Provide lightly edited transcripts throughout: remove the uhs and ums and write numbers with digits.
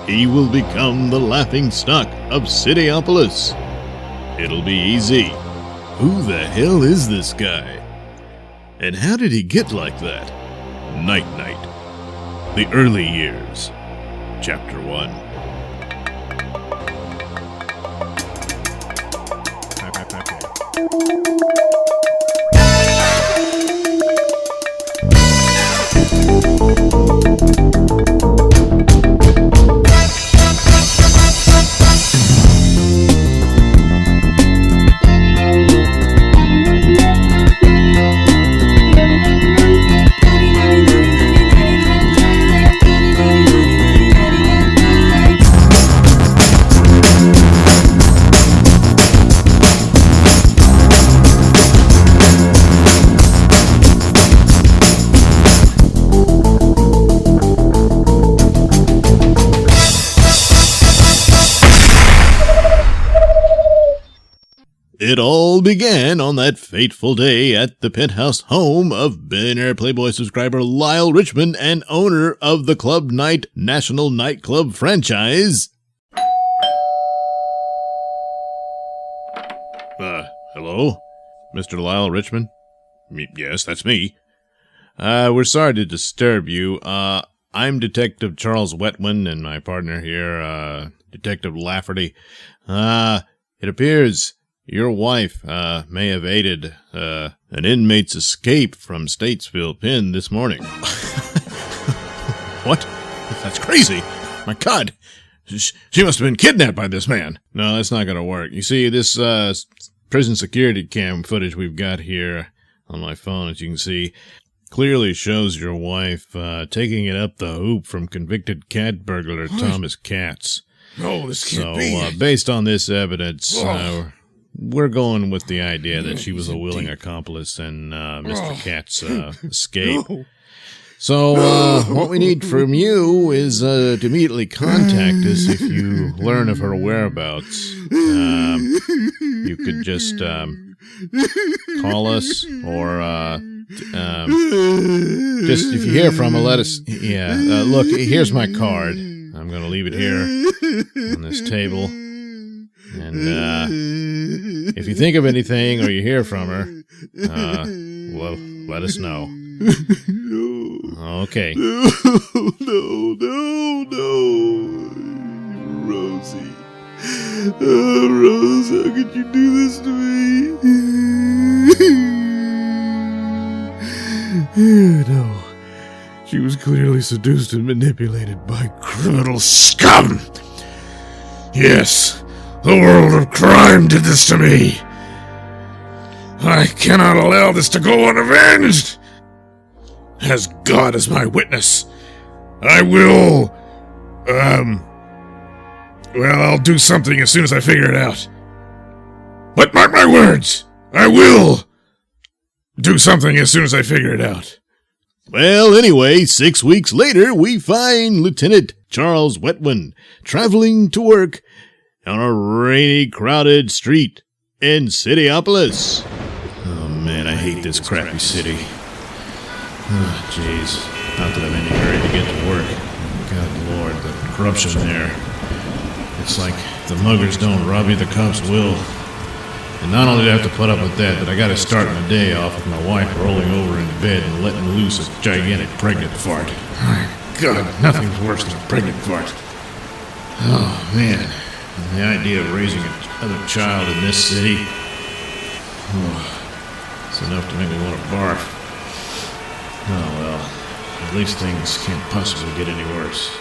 he will become the laughingstock of Cityopolis. It'll be easy. Who the hell is this guy? And how did he get like that? Night Night. The Early Years. Chapter 1. It all began on that fateful day at the penthouse home of billionaire Playboy subscriber Lyle Richmond and owner of the Club Night National Nightclub franchise. Hello? Mr. Lyle Richmond? Yes, that's me. We're sorry to disturb you. I'm Detective Charles Wetwin and my partner here, Detective Lafferty. It appears your wife may have aided an inmate's escape from Statesville Pen this morning. What? That's crazy. My God. She must have been kidnapped by this man. No, that's not going to work. You see, this prison security cam footage we've got here on my phone, as you can see, clearly shows your wife taking it up the hoop from convicted cat burglar Thomas Katz. No, this can't be. So, based on this evidence, we're going with the idea that she was a willing accomplice in Mr. Katz's escape. No. So, what we need from you is to immediately contact us if you learn of her whereabouts. You could just call us, or just if you hear from her, let us. Yeah, look, here's my card. I'm going to leave it here on this table. And if you think of anything or you hear from her, well, let us know. Okay. No, Rosie. Oh, Rose, how could you do this to me? No. She was clearly seduced and manipulated by criminal scum. Yes, the world of crime did this to me. I cannot allow this to go unavenged. As God is my witness, I will, I'll do something as soon as I figure it out. But mark my words, I will do something as soon as I figure it out. Well, anyway, 6 weeks later, we find Lieutenant Charles Wetwin traveling to work on a rainy, crowded street in Cityopolis. Oh, man, I hate this crappy city. Oh, jeez. Not that I'm in any hurry to get to work. God, Lord, the corruption there. It's like the muggers don't rob you, the cops will. And not only do I have to put up with that, but I gotta start my day off with my wife rolling over in bed and letting loose a gigantic pregnant fart. God, nothing's worse than a pregnant fart. Oh, man. And the idea of raising another child in this city, it's enough to make me want to barf. Oh, well, at least things can't possibly get any worse.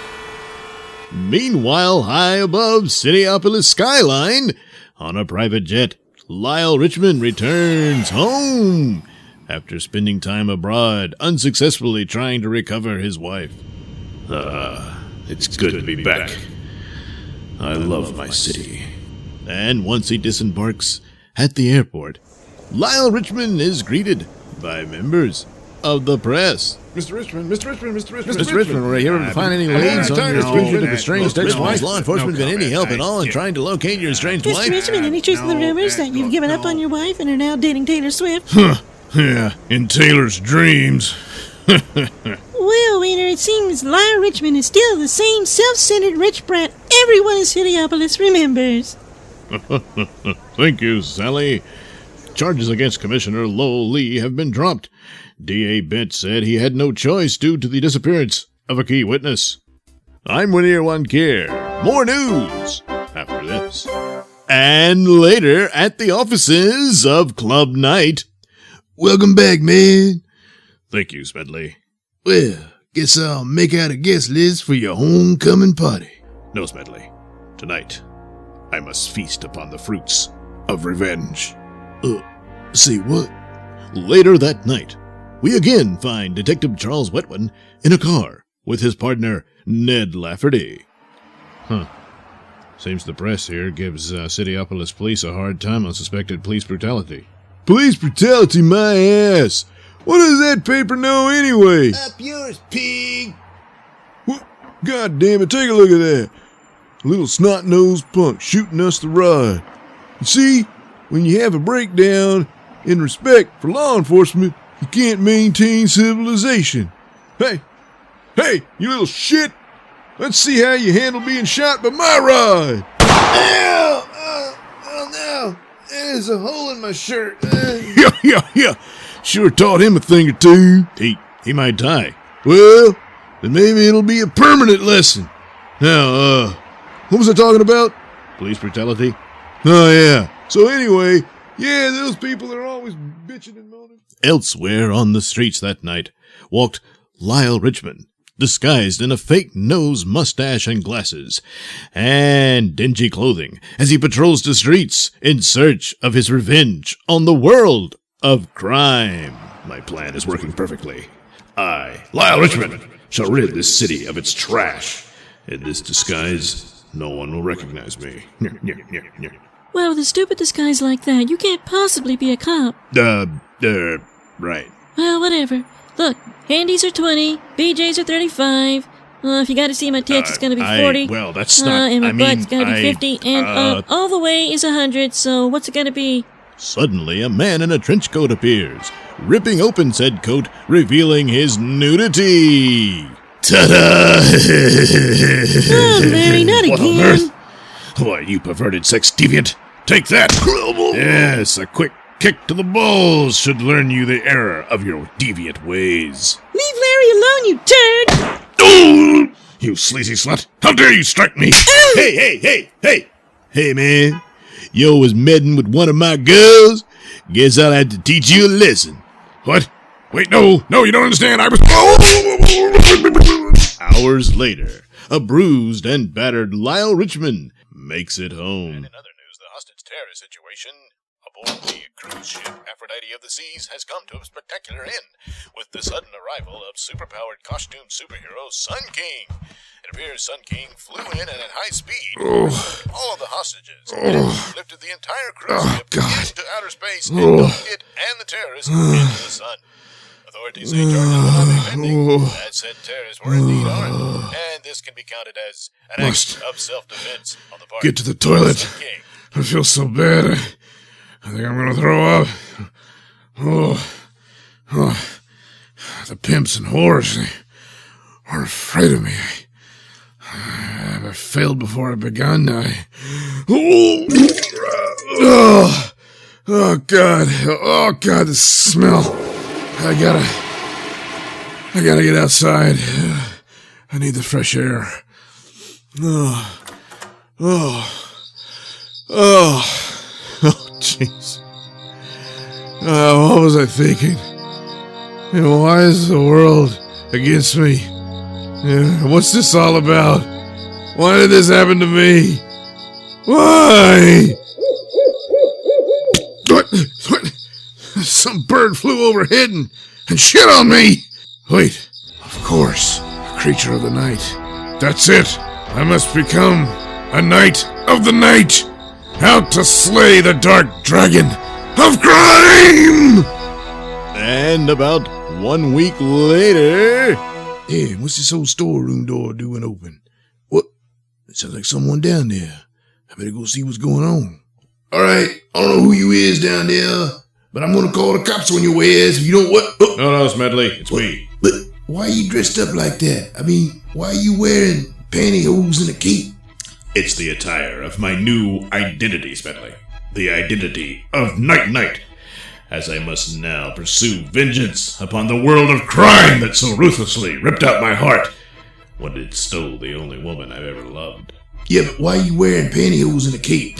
Meanwhile, high above Cityopolis skyline, on a private jet, Lyle Richmond returns home after spending time abroad, unsuccessfully trying to recover his wife. It's good to be back. I love my city. And once he disembarks at the airport, Lyle Richmond is greeted by members of the press. Mr. Richmond, we're here to find any leads on your fugitive estranged ex-wife. Law enforcement been any help at all in trying to locate your estranged wife? Mr. Richmond, any truth in the rumors that you've given up on your wife and are now dating Taylor Swift? Yeah, in Taylor's dreams. Well, Wiener, it seems Lyle Richmond is still the same self-centered rich brat everyone in Cityopolis remembers. Thank you, Sally. Charges against Commissioner Lowell Lee have been dropped. D.A. Bent said he had no choice due to the disappearance of a key witness. I'm Winnie One Care. More news after this. And later at the offices of Club Night. Welcome back, man. Thank you, Smedley. Well, guess I'll make out a guest list for your homecoming party. No, Smedley. Tonight, I must feast upon the fruits of revenge. Say what? Later that night, we again find Detective Charles Wetwin in a car with his partner, Ned Lafferty. Seems the press here gives Cityopolis police a hard time on suspected police brutality. Police brutality, my ass! What does that paper know anyway? Up yours, pig! What? God damn it, take a look at that. A little snot-nosed punk shooting us the ride. You see, when you have a breakdown in respect for law enforcement, you can't maintain civilization. Hey, you little shit! Let's see how you handle being shot by my ride! Ow! Oh no! There's a hole in my shirt. Yeah. Sure taught him a thing or two. He might die. Well, then maybe it'll be a permanent lesson. Now, what was I talking about? Police brutality? Oh, yeah. So anyway, yeah, those people are always bitching and moaning. Elsewhere on the streets that night walked Lyle Richmond, disguised in a fake nose, mustache, and glasses, and dingy clothing, as he patrols the streets in search of his revenge on the world of crime. My plan is working perfectly. I, Lyle Richmond, shall rid this city of its trash. In this disguise, no one will recognize me. Well, with a stupid disguise like that, you can't possibly be a cop. Right. Well, whatever. Look, handies are 20, BJs are 35. If you gotta see my tits, it's gonna be 40. Well, that's not... And my butt's gonna be 50. And all the way is 100, so what's it gonna be? Suddenly, a man in a trench coat appears, ripping open said coat, revealing his nudity. Ta-da! Oh, Larry, not What on again. earth? Why, you perverted sex deviant! Take that! Yes, a quick kick to the balls should learn you the error of your deviant ways. Leave Larry alone, you turd! Oh, you sleazy slut! How dare you strike me! Hey! Hey, man. You was medding with one of my girls? Guess I'll have to teach you a lesson. What? Wait, no, you don't understand. I was... Hours later, a bruised and battered Lyle Richmond makes it home. And in other news, the hostage terror situation aboard the cruise ship Aphrodite of the Seas has come to a spectacular end with the sudden arrival of superpowered costume superhero Sun King. It appears Sun King flew in and at high speed all of the hostages and lifted the entire cruise ship into outer space and dumped it and the terrorists into the sun. Authorities say charges will not be pending. That said, terrorists were indeed armed, and this can be counted as an act of self-defense on the part Get to the toilet. of Sun King. I feel so bad. I think I'm gonna throw up. The pimps and whores, they are afraid of me. I failed before I begun. Oh God, the smell. I gotta get outside. I need the fresh air. Jeez. What was I thinking? Why is the world against me? What's this all about? Why did this happen to me? Why? What? Some bird flew overhead and shit on me! Wait, of course, a creature of the night. That's it! I must become a knight of the night! Out to slay the dark dragon of crime! And about 1 week later... Hey, what's this old storeroom door doing open? What? It sounds like someone down there. I better go see what's going on. All right, I don't know who you is down there, but I'm gonna call the cops on your ass if you don't what? Oh. No, Smedley, it's me. why are you dressed up like that? I mean, why are you wearing pantyhose and a cape? It's the attire of my new identity, Smedley. The identity of Night, as I must now pursue vengeance upon the world of crime that so ruthlessly ripped out my heart when it stole the only woman I've ever loved. Yeah, but why are you wearing pantyhose and a cape?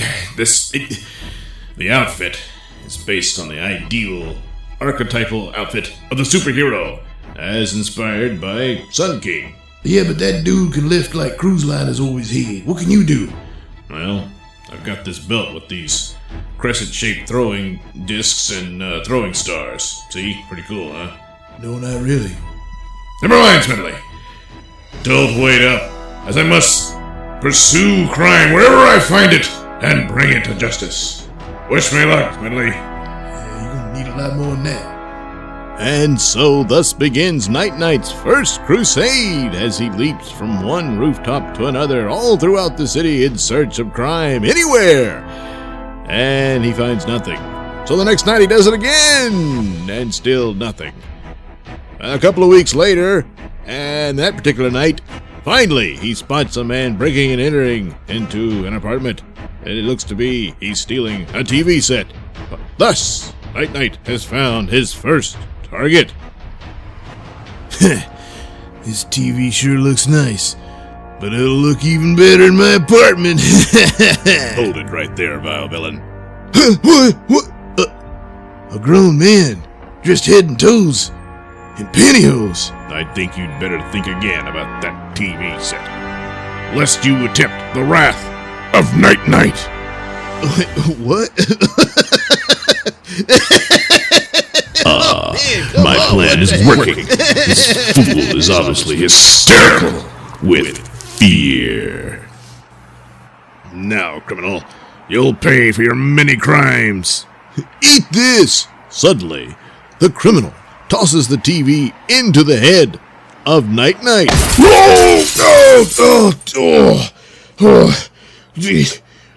The outfit is based on the ideal, archetypal outfit of the superhero, as inspired by Sun King. Yeah, but that dude can lift like cruise liners over his head. What can you do? Well, I've got this belt with these crescent-shaped throwing discs and throwing stars. See? Pretty cool, huh? No, not really. Never mind, Smedley. Don't wait up, as I must pursue crime wherever I find it and bring it to justice. Wish me luck, Smedley. Yeah, you're gonna need a lot more than that. And so thus begins Night-Night's first crusade as he leaps from one rooftop to another all throughout the city in search of crime anywhere. And he finds nothing. So the next night he does it again, and still nothing. A couple of weeks later, and that particular night, finally he spots a man breaking and entering into an apartment. And it looks to be he's stealing a TV set. Thus, Night-Night has found his first target. This TV sure looks nice, but it'll look even better in my apartment. Hold it right there, vile villain. What? A grown man, dressed head and toes, in pantyhose. I think you'd better think again about that TV set, lest you attempt the wrath of Night. What? My plan is working. This fool is obviously hysterical with fear. Now, criminal, you'll pay for your many crimes. Eat this! Suddenly, the criminal tosses the TV into the head of Night-Night. Gee.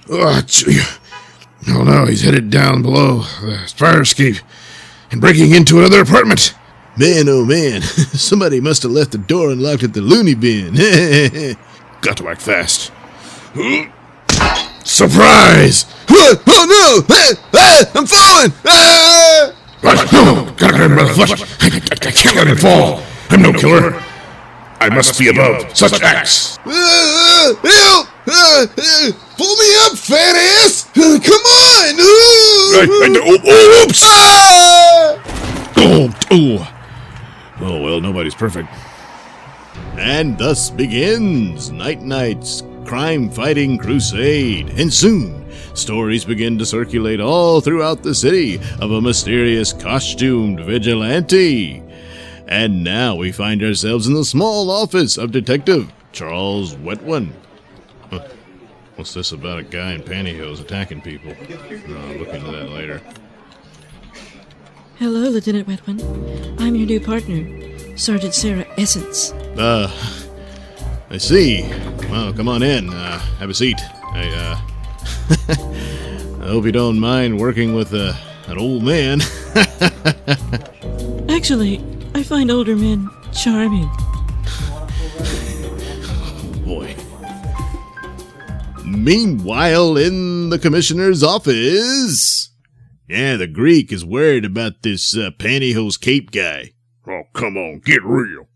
Oh no, he's headed down below the fire escape and breaking into another apartment. Man, oh man, somebody must have left the door unlocked at the loony bin. Got to act fast. Surprise! Oh no! I'm falling! No, gotta grab him by the foot. I can't let him fall. I'm no killer. I must be above such acts. Help! Pull me up, fat ass! Come on! Oops! Oh, well, nobody's perfect. And thus begins Night-Night's crime-fighting crusade. And soon, stories begin to circulate all throughout the city of a mysterious costumed vigilante. And now we find ourselves in the small office of Detective Charles Wetwin. What's this about a guy in pantyhose attacking people? I'll look into that later. Hello, Lieutenant Wetwin. I'm your new partner, Sergeant Sarah Essence. I see. Well, come on in. Have a seat. I hope you don't mind working with an old man. Actually, I find older men charming. Boy. Meanwhile, in the commissioner's office... Yeah, the Greek is worried about this pantyhose cape guy. Oh, come on, get real.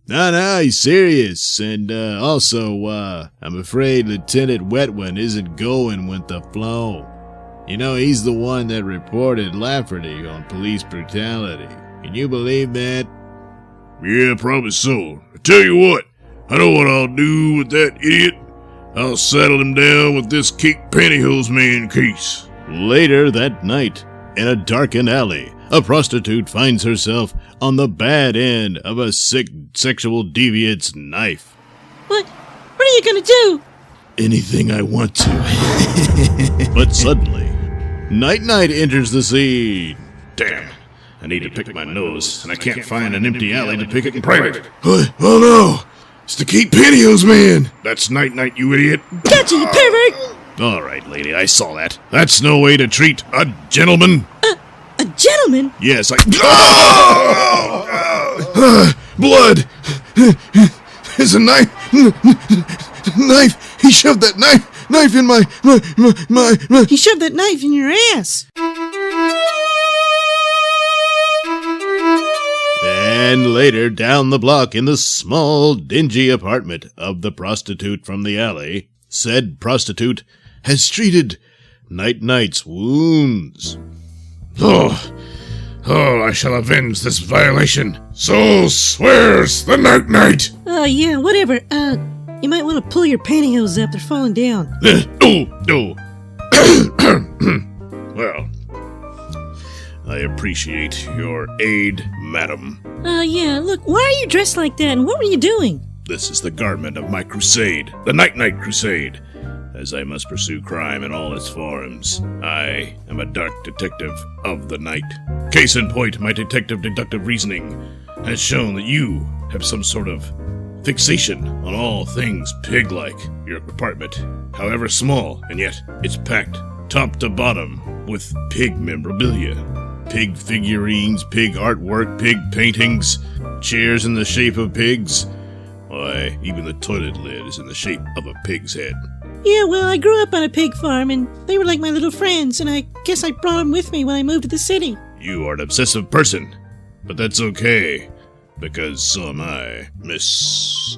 No, he's serious. And also, I'm afraid Lieutenant Wetwin isn't going with the flow. You know, he's the one that reported Lafferty on police brutality. Can you believe that? Yeah, probably so. I tell you what, I know what I'll do with that idiot. I'll saddle him down with this cape pantyhose man case. Later that night, in a darkened alley, a prostitute finds herself on the bad end of a sick sexual deviant's knife. What are you gonna do? Anything I want to. But suddenly, Night-Night enters the scene. Damn, I need to pick my nose, and I can't find an empty alley to pick it in private. Oh no! It's the cape pantyhose man! That's Night, you idiot. Gotcha, you pervert! All right, lady, I saw that. That's no way to treat a gentleman. A gentleman? Yes, Blood! There's a knife! Knife! He shoved that knife in my. He shoved that knife in your ass. And later, down the block in the small, dingy apartment of the prostitute from the alley, said prostitute has treated Night-Night's wounds. Oh, I shall avenge this violation. So swears the Night-Night. Oh, yeah, whatever. You might want to pull your pantyhose up. They're falling down. Oh. Well, I appreciate your aid, madam. Yeah, look, why are you dressed like that, and what were you doing? This is the garment of my crusade, the Night-Night Crusade. As I must pursue crime in all its forms, I am a dark detective of the night. Case in point, my deductive reasoning has shown that you have some sort of fixation on all things pig-like. Your apartment, however small, and yet it's packed top to bottom with pig memorabilia. Pig figurines, pig artwork, pig paintings, chairs in the shape of pigs. Why, even the toilet lid is in the shape of a pig's head. Yeah, well, I grew up on a pig farm, and they were like my little friends, and I guess I brought them with me when I moved to the city. You are an obsessive person, but that's okay, because so am I, Miss,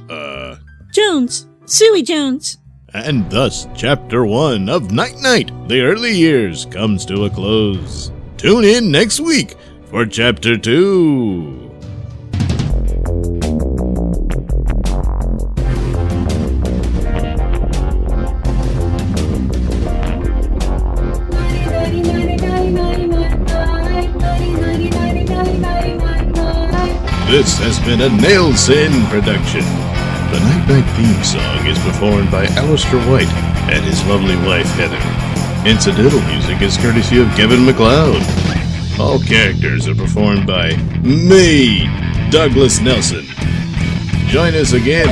Jones. Suey Jones. And thus, Chapter 1 of Night-Night, The Early Years, comes to a close. Tune in next week for Chapter 2. This has been a Nailsin production. The Night-Night theme song is performed by Alistair White and his lovely wife Heather. Incidental music is courtesy of Kevin MacLeod. All characters are performed by me, Douglas Nelson. Join us again